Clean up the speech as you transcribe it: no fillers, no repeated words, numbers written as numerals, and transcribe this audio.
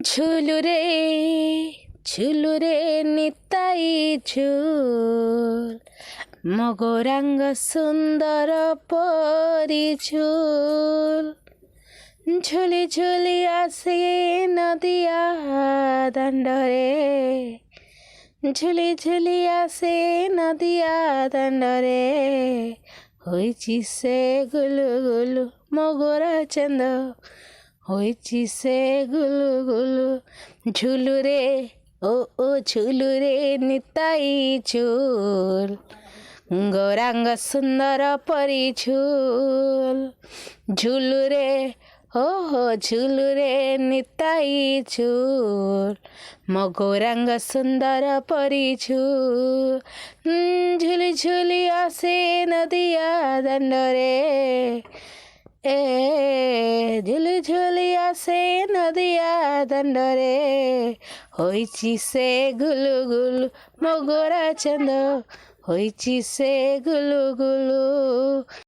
ঝুলুরে ঝুলুরে নিতাই ঝুল মগরাঙ্গ সুন্দর পরি ঝুল ঝুলি ঝুলি আসে নদিয়া দাণ্ডরে ঝুলি ঝুলি আসে নদিয়া দাণ্ডরে হইছি সে গুলু গুলু মগরা চাঁদ হইছি সে গুলু গুলু ঝুলুরে ও ঝুলুরে নিতাই ঝুল গৌরাঙ্গ সুন্দর পরি ঝুল ঝুলুরে হো ঝুলুরে নিতাই ঝুল ମୋ ଗୌରାଙ୍ଗ ସୁନ୍ଦର ପରି ଝୁଲି ଝୁଲି ଆସେ ନଦିଆ ଦାଣ୍ଡରେ ଝୁଲି ଝୁଲି ଆସେ ନଦିଆ ଦାଣ୍ଡରେ ହୋଇଛି ସେ ଗୁଲୁ ଗୁଲୁ ମୋ ଗୋରା ଚାନ୍ଦ ହୋଇଛି ସେ ଗୁଲୁ ଗୁଲୁ।